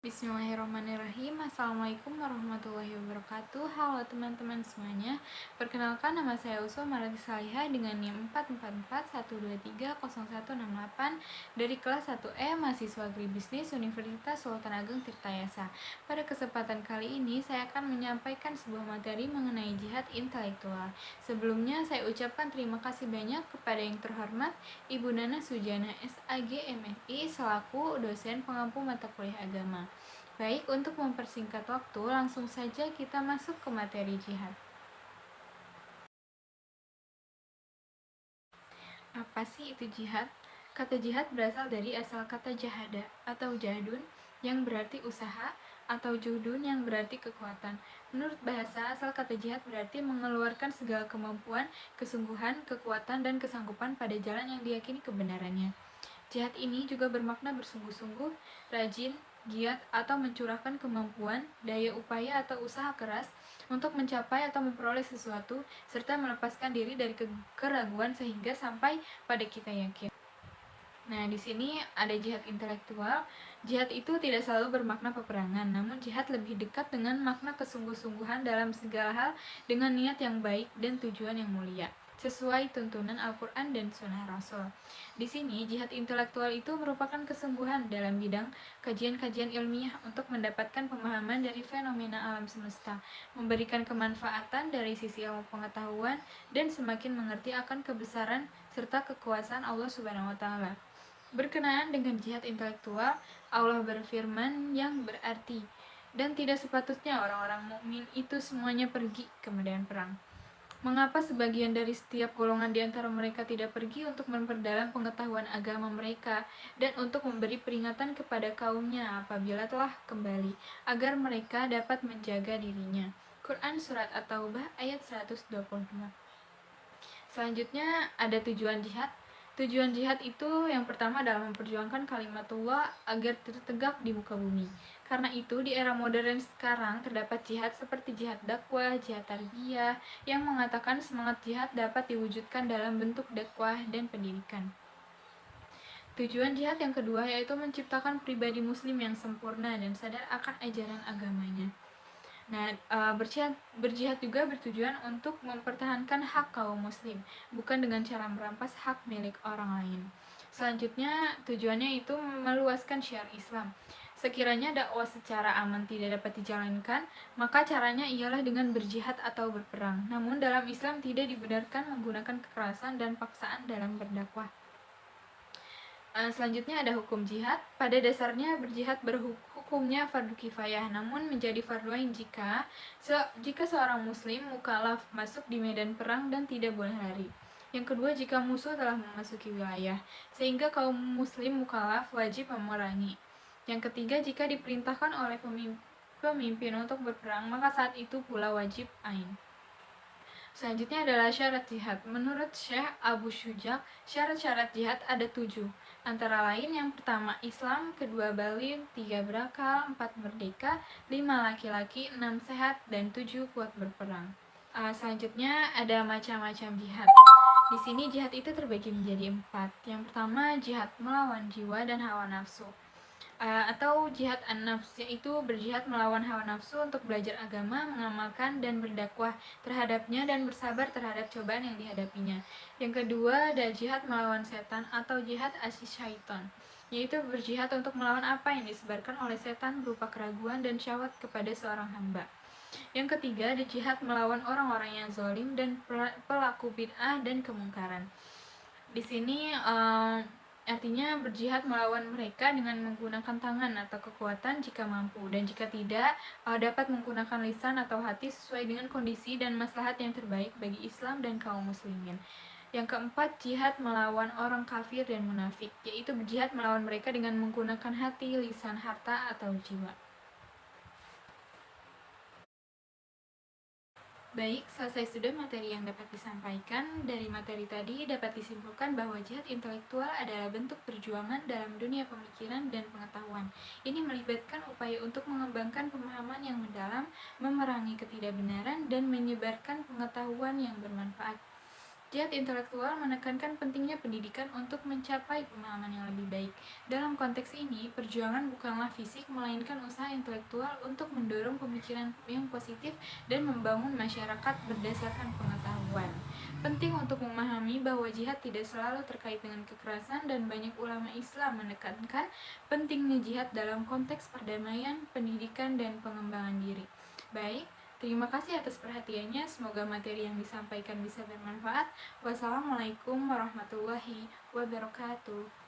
Bismillahirrahmanirrahim. Assalamualaikum warahmatullahi wabarakatuh. Halo teman-teman semuanya. Perkenalkan, nama saya Uswa Marati Salihah dengan NIM 44412300168 dari kelas 1E mahasiswa Agribisnis Universitas Sultan Ageng Tirtayasa. Pada kesempatan kali ini saya akan menyampaikan sebuah materi mengenai jihad intelektual. Sebelumnya saya ucapkan terima kasih banyak kepada yang terhormat Ibu Nana Sujana SAG MFI selaku dosen pengampu mata kuliah agama. Baik, untuk mempersingkat waktu, langsung saja kita masuk ke materi jihad. Apa sih itu jihad? Kata jihad berasal dari asal kata jahada atau jahadun yang berarti usaha atau juhdun yang berarti kekuatan. Menurut bahasa, asal kata jihad berarti mengeluarkan segala kemampuan, kesungguhan, kekuatan, dan kesanggupan pada jalan yang diyakini kebenarannya. Jihad ini juga bermakna bersungguh-sungguh, rajin, giat, atau mencurahkan kemampuan, daya upaya atau usaha keras untuk mencapai atau memperoleh sesuatu, serta melepaskan diri dari keraguan sehingga sampai pada kita yakin. Nah, di sini ada jihad intelektual. Jihad itu tidak selalu bermakna peperangan, namun jihad lebih dekat dengan makna kesungguh-sungguhan dalam segala hal dengan niat yang baik dan tujuan yang mulia, sesuai tuntunan Al-Quran dan Sunnah Rasul. Di sini, jihad intelektual itu merupakan kesungguhan dalam bidang kajian-kajian ilmiah untuk mendapatkan pemahaman dari fenomena alam semesta, memberikan kemanfaatan dari sisi ilmu pengetahuan, dan semakin mengerti akan kebesaran serta kekuasaan Allah Subhanahu wa Ta'ala. Berkenaan dengan jihad intelektual, Allah berfirman yang berarti, dan tidak sepatutnya orang-orang mukmin itu semuanya pergi ke medan perang. Mengapa sebagian dari setiap golongan di antara mereka tidak pergi untuk memperdalam pengetahuan agama mereka dan untuk memberi peringatan kepada kaumnya apabila telah kembali, agar mereka dapat menjaga dirinya. Quran Surat At-Taubah ayat 122. Selanjutnya ada tujuan jihad. Tujuan jihad itu yang pertama adalah memperjuangkan kalimatullah agar tertegak di muka bumi. Karena itu di era modern sekarang terdapat jihad seperti jihad dakwah, jihad tarbiyah yang mengatakan semangat jihad dapat diwujudkan dalam bentuk dakwah dan pendidikan. Tujuan jihad yang kedua yaitu menciptakan pribadi muslim yang sempurna dan sadar akan ajaran agamanya. Nah, berjihad juga bertujuan untuk mempertahankan hak kaum muslim, bukan dengan cara merampas hak milik orang lain. Selanjutnya, tujuannya itu meluaskan syiar Islam. Sekiranya dakwah secara aman tidak dapat dijalankan, maka caranya ialah dengan berjihad atau berperang. Namun dalam Islam tidak dibenarkan menggunakan kekerasan dan paksaan dalam berdakwah. Selanjutnya ada hukum jihad. Pada dasarnya berjihad hukumnya fardu kifayah, namun menjadi fardu ain jika seorang muslim mukallaf masuk di medan perang dan tidak boleh lari. Yang kedua, jika musuh telah memasuki wilayah, sehingga kaum muslim mukallaf wajib memerangi. Yang ketiga, jika diperintahkan oleh pemimpin untuk berperang, maka saat itu pula wajib ain. Selanjutnya adalah syarat jihad. Menurut Syekh Abu Syuja, syarat-syarat jihad ada 7. Antara lain yang pertama Islam, kedua baligh, 3 berakal, 4 merdeka, 5 laki-laki, 6 sehat, dan 7 kuat berperang. Selanjutnya ada macam-macam jihad. Di sini jihad itu terbagi menjadi 4. Yang pertama jihad melawan jiwa dan hawa nafsu. Atau jihad an-nafs, yaitu berjihad melawan hawa nafsu untuk belajar agama, mengamalkan dan berdakwah terhadapnya dan bersabar terhadap cobaan yang dihadapinya. Yang kedua ada jihad melawan setan atau jihad as-syaitan, yaitu berjihad untuk melawan apa yang disebarkan oleh setan berupa keraguan dan syahwat kepada seorang hamba. Yang ketiga ada jihad melawan orang-orang yang zalim dan pelaku bid'ah dan kemungkaran. Di sini artinya berjihad melawan mereka dengan menggunakan tangan atau kekuatan jika mampu, dan jika tidak dapat menggunakan lisan atau hati sesuai dengan kondisi dan maslahat yang terbaik bagi Islam dan kaum muslimin. Yang keempat, jihad melawan orang kafir dan munafik, yaitu berjihad melawan mereka dengan menggunakan hati, lisan, harta, atau jiwa. Baik, selesai sudah materi yang dapat disampaikan. Dari materi tadi dapat disimpulkan bahwa jihad intelektual adalah bentuk perjuangan dalam dunia pemikiran dan pengetahuan. Ini melibatkan upaya untuk mengembangkan pemahaman yang mendalam, memerangi ketidakbenaran, dan menyebarkan pengetahuan yang bermanfaat. Jihad intelektual menekankan pentingnya pendidikan untuk mencapai pemahaman yang lebih baik. Dalam konteks ini, perjuangan bukanlah fisik, melainkan usaha intelektual untuk mendorong pemikiran yang positif dan membangun masyarakat berdasarkan pengetahuan. Penting untuk memahami bahwa jihad tidak selalu terkait dengan kekerasan, dan banyak ulama Islam menekankan pentingnya jihad dalam konteks perdamaian, pendidikan, dan pengembangan diri. Baik, terima kasih atas perhatiannya. Semoga materi yang disampaikan bisa bermanfaat. Wassalamualaikum warahmatullahi wabarakatuh.